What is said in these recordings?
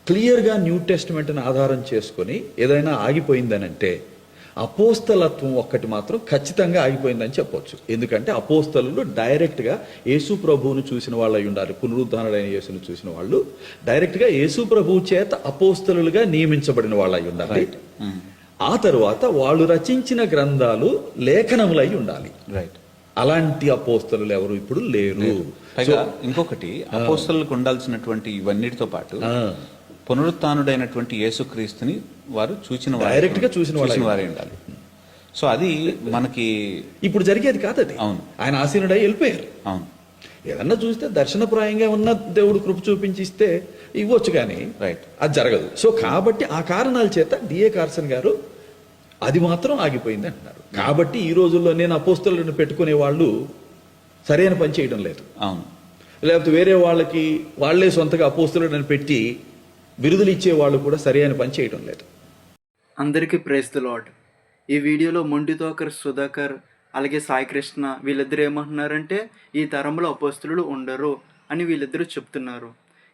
క్లియర్గా న్యూ టెస్టిమెంట్ని ఆధారం చేసుకొని ఏదైనా ఆగిపోయిందనంటే అపోస్తలత్వం ఒక్కటి మాత్రం ఖచ్చితంగా ఆగిపోయిందని చెప్పొచ్చు. ఎందుకంటే అపోస్తలు డైరెక్ట్గా యేసు ప్రభువును చూసిన వాళ్ళు అయి ఉండాలి. పునరుద్ధరణైన యేసును చూసిన వాళ్ళు డైరెక్ట్గా యేసు ప్రభువు చేత అపోస్తలులుగా నియమించబడిన వాళ్ళు అయి ఉండాలి. ఆ తరువాత వాళ్ళు రచించిన గ్రంథాలు లేఖనములై ఉండాలి. రైట్. అలాంటి అపోస్తలు ఎవరు ఇప్పుడు లేరు. ఇంకొకటి, అపోస్తలకు ఉండాల్సినటువంటి ఇవన్నిటితో పాటు పునరుత్థానుడైనటువంటి యేసుక్రీస్తుని వారు డైరెక్ట్ గా చూసిన వారే ఉండాలి. సో అది మనకి ఇప్పుడు జరిగేది కాదు అది. అవును, ఆయన ఆసీనుడై వెళ్ళిపోయారు. అవును. ఏదన్నా చూస్తే దర్శనప్రాయంగా ఉన్న దేవుడు కృప చూపించిస్తే ఇవ్వచ్చు, కానీ రైట్, అది జరగదు. సో కాబట్టి ఆ కారణాల చేత డిఏ కార్సన్ గారు అది మాత్రం ఆగిపోయింది అంటున్నారు. కాబట్టి ఈ రోజుల్లో నేను అపోస్తలులను పెట్టుకునే వాళ్ళు సరైన పని చేయడం లేదు. అవును. లేకపోతే వేరే వాళ్ళకి వాళ్లే సొంతగా అపోస్తలులను పెట్టి బిరుదులు ఇచ్చే వాళ్ళు కూడా సరైన పని చేయడం లేదు. అందరికీ ప్రైజ్ ది లార్డ్. ఈ వీడియోలో మొండితోకర్ సుధాకర్ అలాగే సాయి కృష్ణ వీళ్ళిద్దరు ఏమంటున్నారంటే ఈ తరంలో అపోస్తలులు ఉండరు అని వీళ్ళిద్దరూ చెప్తున్నారు.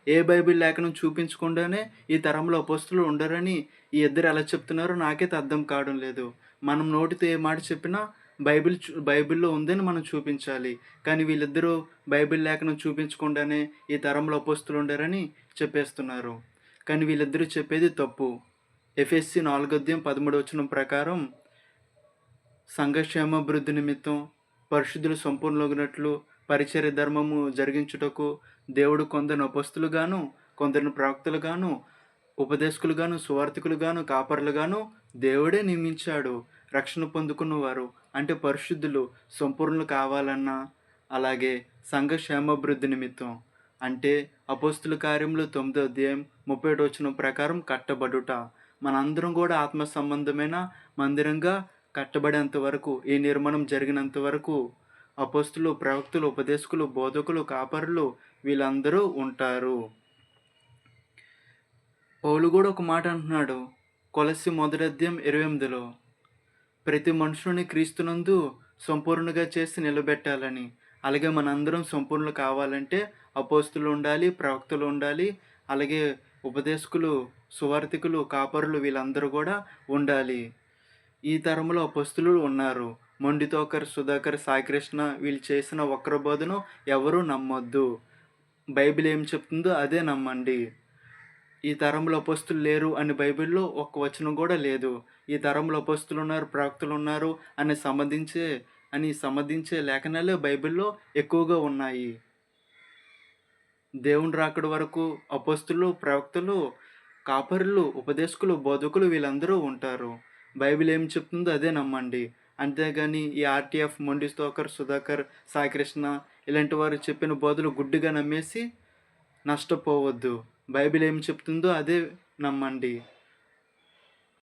ఏ బైబిల్ లేఖనం చూపించకుండానే ఈ తరంలో అపోస్తలులు ఉండరని ఈ ఇద్దరు ఎలా చెప్తున్నారో నాకైతే అర్థం కావడం లేదు. మనం నోటితో ఏ మాట చెప్పినా బైబిల్లో ఉందని మనం చూపించాలి. కానీ వీళ్ళిద్దరూ బైబిల్ లేఖనం చూపించకుండానే ఈ తరంలో అపోస్తలులు ఉండరని చెప్పేస్తున్నారు. కానీ వీళ్ళిద్దరూ చెప్పేది తప్పు. ఎఫెసీ 4:13 ప్రకారం సంఘక్షేమాభివృద్ధి నిమిత్తం పరిశుద్ధులు సంపూర్ణులగినట్లు పరిచర్య ధర్మము జరిగించుటకు దేవుడు కొందరిని అపోస్తలుగాను, కొందరిని ప్రవక్తలుగాను, ఉపదేశకులుగాను, సువార్థికులుగాను, కాపరులుగాను దేవుడే నియమించాడు. రక్షణ పొందుకున్న వారు అంటే పరిశుద్ధులు సంపూర్ణులు కావాలన్నా, అలాగే సంఘక్షేమాభివృద్ధి నిమిత్తం అంటే అపోస్తుల కార్యములు 9:31 ప్రకారం కట్టబడుట. మనందరం కూడా ఆత్మ సంబంధమైన మందిరంగా కట్టబడేంత వరకు, ఈ నిర్మాణం జరిగినంత వరకు అపోస్తులు, ప్రవక్తలు, ఉపదేశకులు, బోధకులు, కాపరులు వీళ్ళందరూ ఉంటారు. పౌలు కూడా ఒక మాట అంటున్నాడు కొలస్సీ 1:28 ప్రతి మనుషుని క్రీస్తునందు సంపూర్ణంగా చేసి నిలబెట్టాలని. అలాగే మనందరం సంపూర్ణులు కావాలంటే అపోస్తులు ఉండాలి, ప్రవక్తలు ఉండాలి, అలాగే ఉపదేశకులు, సువార్థికులు, కాపరులు వీళ్ళందరూ కూడా ఉండాలి. ఈ తరంలో అపోస్తులు ఉన్నారు. మొండితోకర్ సుధాకర్, సాయికృష్ణ వీళ్ళు చేసిన వక్ర బోధను ఎవరూ నమ్మొద్దు. బైబిల్ ఏం చెప్తుందో అదే నమ్మండి. ఈ తరంలో అపోస్తులు లేరు అని బైబిల్లో ఒక్క వచనం కూడా లేదు. ఈ తరంలో అపోస్తులు ఉన్నారు, ప్రవక్తలు ఉన్నారు అని సంబంధించే లేఖనాలే బైబిల్లో ఎక్కువగా ఉన్నాయి. దేవుని రాకడ వరకు అపోస్తులు, ప్రవక్తలు, కాపరులు, ఉపదేశకులు, బోధకులు వీళ్ళందరూ ఉంటారు. బైబిల్ ఏం చెప్తుందో అదే నమ్మండి. అంతేగాని ఈ ఆర్టీఎఫ్, మొండితోకర్ సుధాకర్, సాయికృష్ణ ఇలాంటి వారు చెప్పిన బోధలు గుడ్డిగా నమ్మేసి నష్టపోవద్దు. బైబిల్ ఏం చెప్తుందో అదే నమ్మండి.